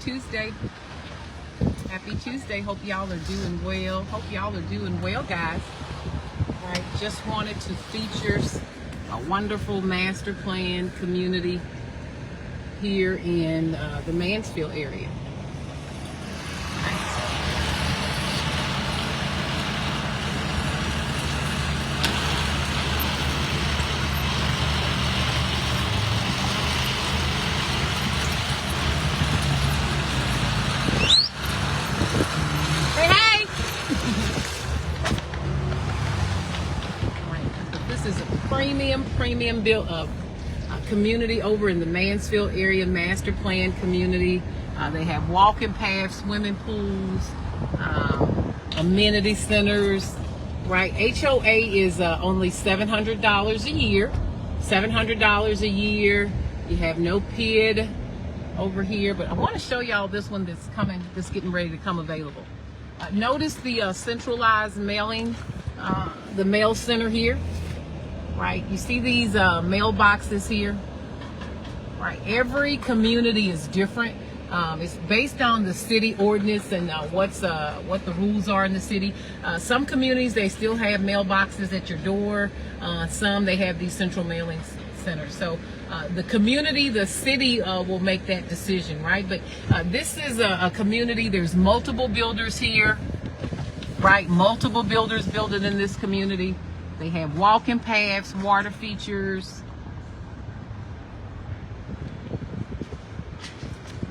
Tuesday. Happy Tuesday. Hope y'all are doing well. Guys. All right, just wanted to feature a wonderful master plan community here in the Mansfield area. Premium built community over in the Mansfield area, master plan community. They have walking paths, swimming pools, amenity centers, right? HOA is only $700 a year. $700 a year. You have no PID over here, but I want to show y'all this one that's getting ready to come available. Notice the centralized mailing, the mail center here. Right, you see these mailboxes here, right? Every community is different. It's based on the city ordinance and what the rules are in the city. Some communities, they still have mailboxes at your door. Some, they have these central mailing centers. So the community, the city will make that decision, right? But this is a community. There's multiple builders here, right? Multiple builders building in this community. They have walking paths, water features,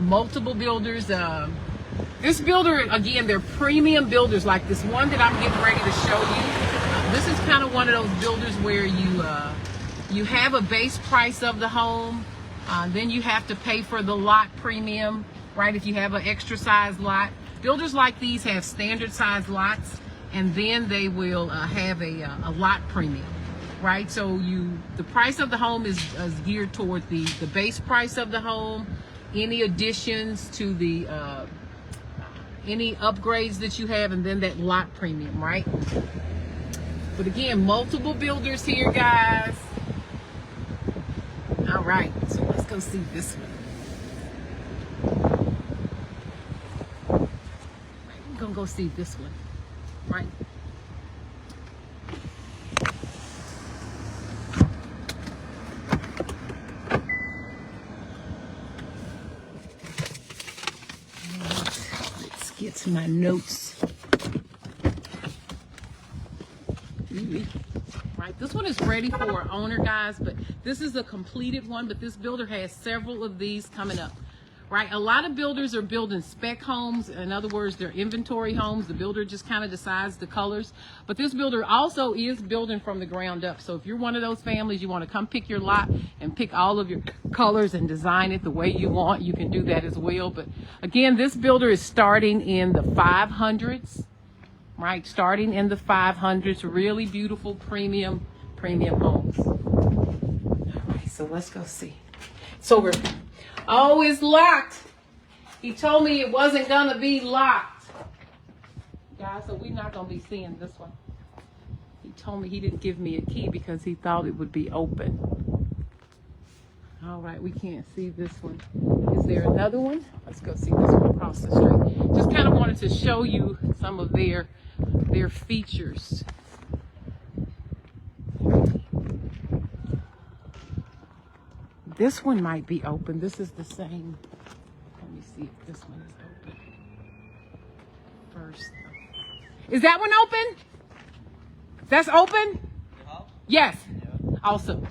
multiple builders. This builder, again, they're premium builders like this one that I'm getting ready to show you. This is kind of one of those builders where you have a base price of the home, then you have to pay for the lot premium, right? If you have an extra size lot. Builders like these have standard size lots, and then they will have a lot premium, right? So the price of the home is geared toward the base price of the home, any additions to the any upgrades that you have, and then that lot premium, right? But again, multiple builders here, guys. All right, so let's go see this one. I'm gonna go see this one. Right. Let's get to my notes. Right, this one is ready for an owner, guys, but this is a completed one, but this builder has several of these coming up. Right, a lot of builders are building spec homes. In other words, they're inventory homes. The builder just kind of decides the colors. But this builder also is building from the ground up. So if you're one of those families, you want to come pick your lot and pick all of your colors and design it the way you want, you can do that as well. But again, this builder is starting in the 500s, right? Starting in the 500s, really beautiful premium homes. All right, so let's go see. So we're... Oh, it's locked. He told me it wasn't gonna be locked. Guys, so we're not gonna be seeing this one. He told me he didn't give me a key because he thought it would be open. All right, we can't see this one. Is there another one? Let's go see this one across the street. Just kind of wanted to show you some of their features. This one might be open. This is the same. Let me see if this one is open first. Is that one open? That's open? Yes. Yeah. Awesome.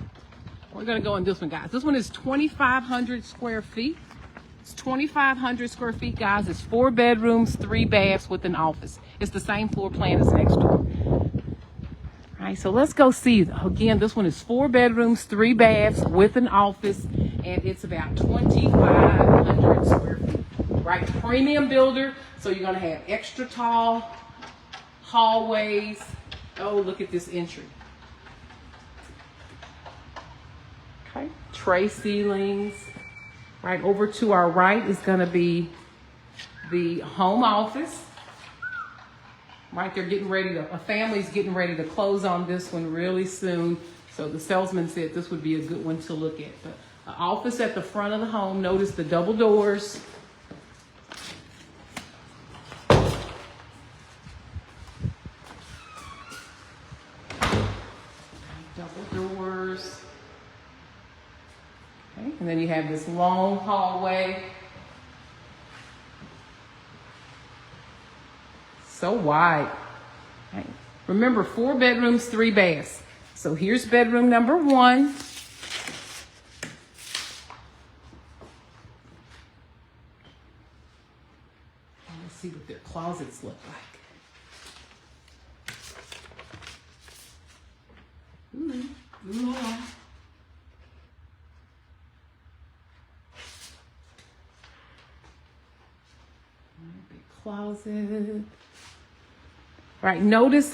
We're going to go on this one, guys. This one is 2,500 square feet. It's 2,500 square feet, guys. It's 4 bedrooms, 3 baths with an office. It's the same floor plan as next door. All right, so let's go see. Again, this one is 4 bedrooms, 3 baths with an office, and it's about 2,500 square feet. Right, premium builder, so you're gonna have extra tall hallways. Oh, look at this entry. Okay, tray ceilings. Right over to our right is gonna be the home office. Right, they're getting ready to, a family's getting ready to close on this one really soon. So the salesman said this would be a good one to look at. But office at the front of the home. Notice the double doors. then you have this long hallway. So wide. Right. Remember, 4 bedrooms, 3 baths. So here's bedroom number 1. Let's see what their closets look like. Ooh, ooh. Big closet. Right, notice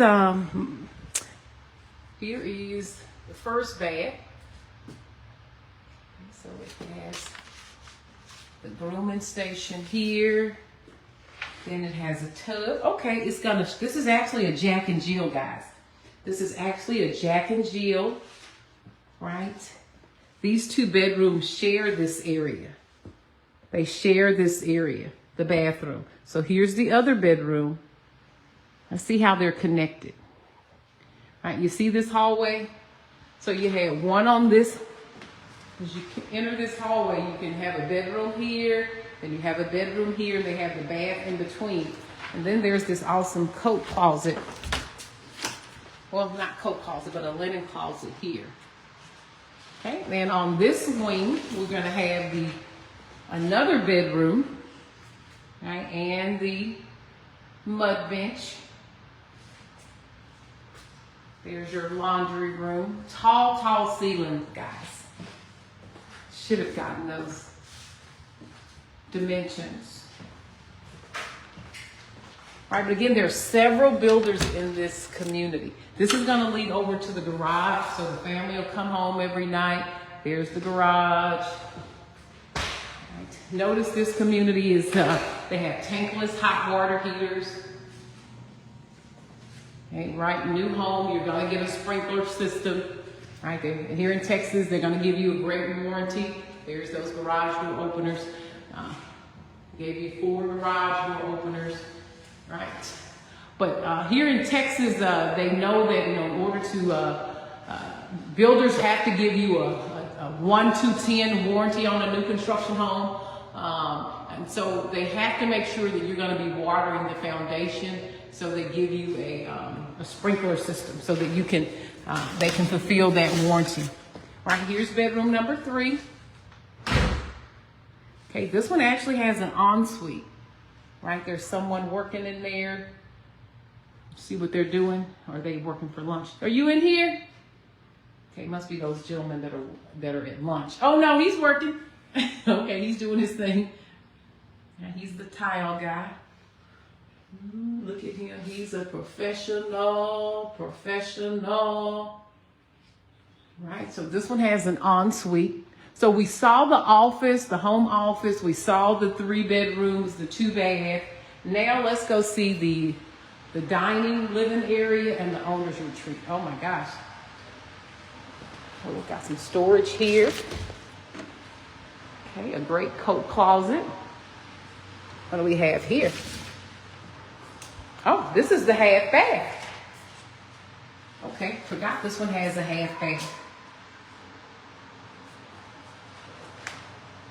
here is the first bath. So it has the grooming station here. Then it has a tub. Okay, this is actually a Jack and Jill, guys. This is actually a Jack and Jill, right? These 2 bedrooms share this area. They share this area, the bathroom. So here's the other bedroom. Let's see how they're connected. All right, you see this hallway? So you have one on this. As you enter this hallway, you can have a bedroom here, then you have a bedroom here, they have the bath in between. And then there's this awesome coat closet. Well, not coat closet, but a linen closet here. Okay, then on this wing, we're gonna have another bedroom, right, and the mud bench. There's your laundry room. Tall ceilings, guys. Should have gotten those dimensions. All right, but again, there are several builders in this community. This is going to lead over to the garage, so the family will come home every night. There's the garage. Right. Notice this community is, they have tankless hot water heaters. Okay, right, new home, you're going to get a sprinkler system. Right there. Here in Texas, they're going to give you a great warranty. There's those garage door openers. Gave you 4 garage door openers. Right. But here in Texas, they know that in order to, builders have to give you a 1 to 10 warranty on a new construction home. And so they have to make sure that you're going to be watering the foundation. So they give you a sprinkler system so that you can, they can fulfill that warranty. Right, here's bedroom number 3. Okay, this one actually has an ensuite. Right, there's someone working in there. See what they're doing? Or are they working for lunch? Are you in here? Okay, it must be those gentlemen that are at lunch. Oh no, he's working. Okay, he's doing his thing. Yeah, he's the tile guy. Look at him. He's a professional. Right, so this one has an ensuite. So we saw the office, the home office. We saw the 3 bedrooms, the 2 bath. Now let's go see the dining, living area, and the owner's retreat. Oh my gosh. Oh, we've got some storage here. Okay, a great coat closet. What do we have here? Oh, this is the half bath. Okay, forgot this one has a half bath.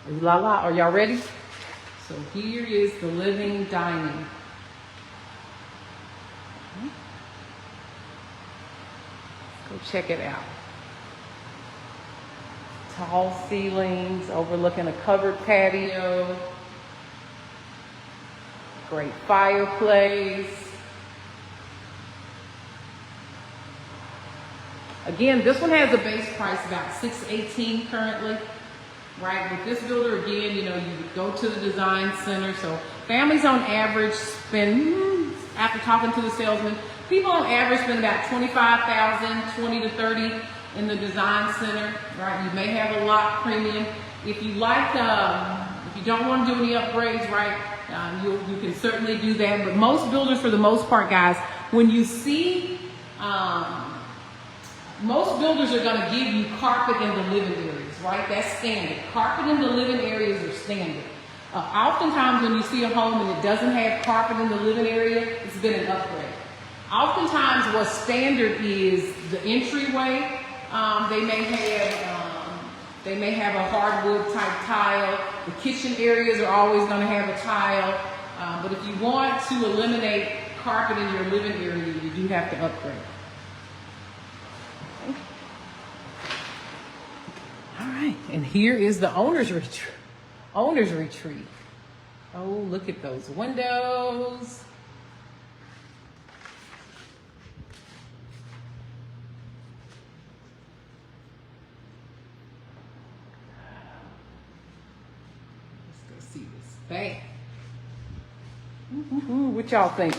Ooh la la, are y'all ready? So here is the living dining. Go check it out. Tall ceilings overlooking a covered patio. Great fireplace. Again, this one has a base price about $618 currently. Right, with this builder, again, you know, you go to the design center. So families on average spend, after talking to the salesman, people on average spend about $25,000, $20 to $30 in the design center. Right, you may have a lot premium. If you like, if you don't want to do any upgrades, right, you can certainly do that. But most builders, for the most part, guys, when you see, most builders are going to give you carpet in the living areas, right? That's standard. Carpet in the living areas are standard. Oftentimes when you see a home and it doesn't have carpet in the living area, it's been an upgrade. Oftentimes what's standard is the entryway. They may have They may have a hardwood type tile. The kitchen areas are always going to have a tile. But if you want to eliminate carpet in your living area, you do have to upgrade. Okay. All right, and here is the owner's retreat. Oh, look at those windows. Let's go see this bath. What y'all think?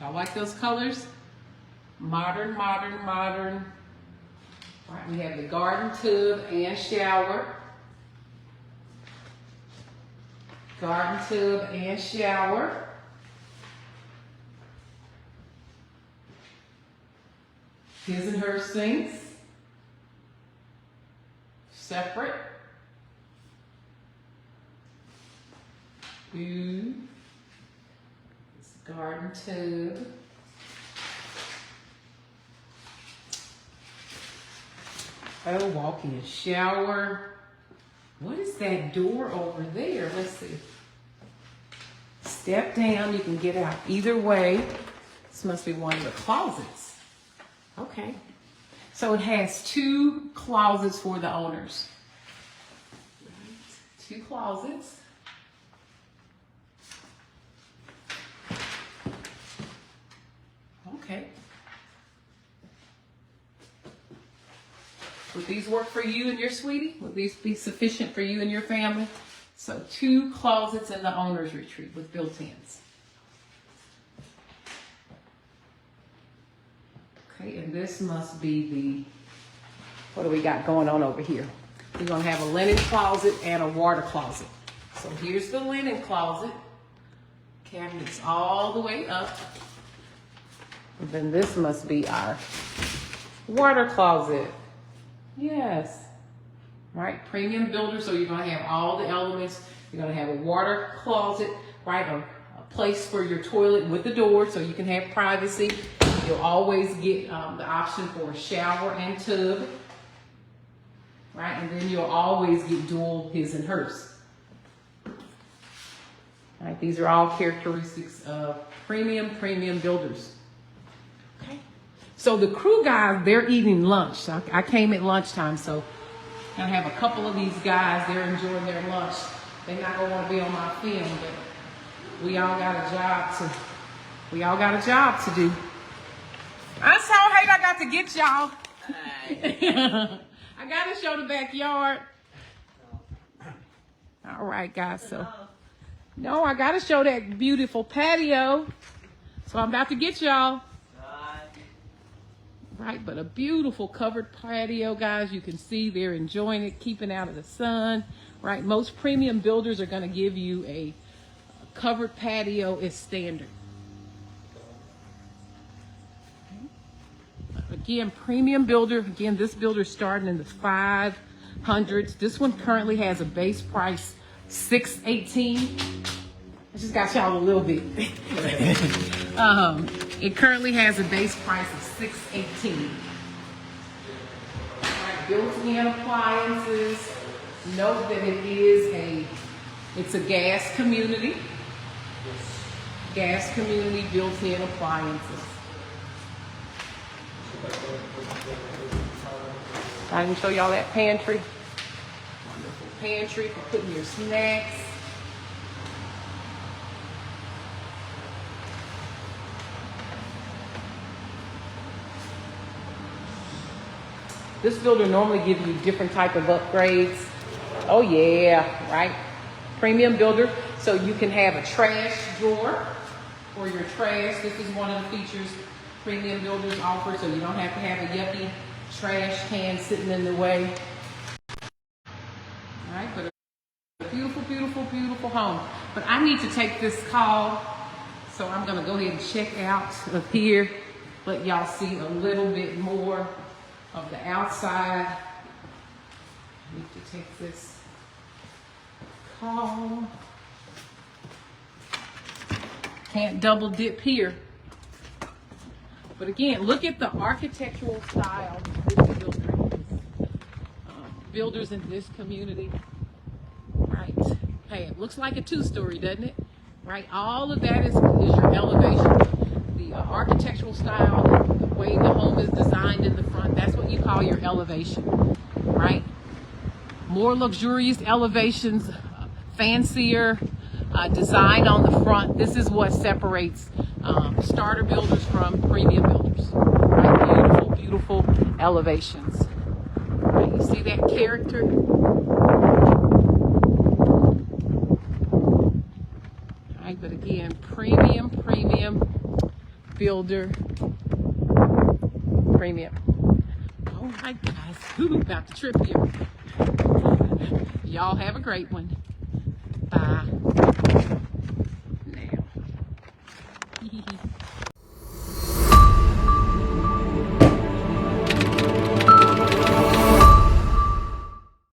Y'all like those colors? Modern, modern, modern. All right, we have the garden tub and shower. Garden tub and shower. His and her sinks. Separate. This garden tub. Oh, walk-in shower. What is that door over there? Let's see. Step down, you can get out either way. This must be one of the closets. Okay. So it has 2 closets for the owners. 2 closets. Okay. Would these work for you and your sweetie? Would these be sufficient for you and your family? So 2 closets in the owner's retreat with built-ins. Okay, and this must be the, what do we got going on over here? We're gonna have a linen closet and a water closet. So here's the linen closet. Cabinets all the way up. And then this must be our water closet. Yes. Right, premium builder, so you're gonna have all the elements. You're gonna have a water closet, right? A place for your toilet with the door so you can have privacy. You'll always get the option for a shower and tub, right? And then you'll always get dual his and hers. Right, these are all characteristics of premium builders. Okay. So the crew guys, they're eating lunch. I came at lunchtime, so I have a couple of these guys, they're enjoying their lunch. They're not gonna want to be on my film, but we all got a job to do. I'm so happy I got to get y'all. I gotta show the backyard. All right, guys, so no, I gotta show that beautiful patio. So I'm about to get y'all. Right, but a beautiful covered patio, guys. You can see they're enjoying it, keeping out of the sun. Right, most premium builders are going to give you a covered patio as standard. Okay. Again, premium builder. Again, this builder starting in the 500s. This one currently has a base price $618. I just got y'all a little bit. It currently has a base price of $618. Right, built-in appliances. Note that it's a gas community. Gas community, built-in appliances. I can show y'all that pantry. Wonderful pantry for putting your snacks. This builder normally gives you different type of upgrades. Oh yeah, right? Premium builder. So you can have a trash drawer for your trash. This is one of the features premium builders offer, so you don't have to have a yucky trash can sitting in the way. All right, but a beautiful, beautiful, beautiful home. But I need to take this call, so I'm gonna go ahead and check out of here, let y'all see a little bit more of the outside. I need to take this call. Can't double dip here. But again, look at the architectural style. builders in this community. Right. Hey, it looks like a two-story, doesn't it? Right. All of that is your elevation. The architectural style, the way the home is designed in the front, that's what you call your elevation. Right. More luxurious elevations, fancier design on the front. This is what separates starter builders from premium builders. Right? Beautiful, beautiful elevations. Right? You see that character? Right? But again, premium builder, premium. All right, guys. Ooh, about to trip here. Y'all have a great one.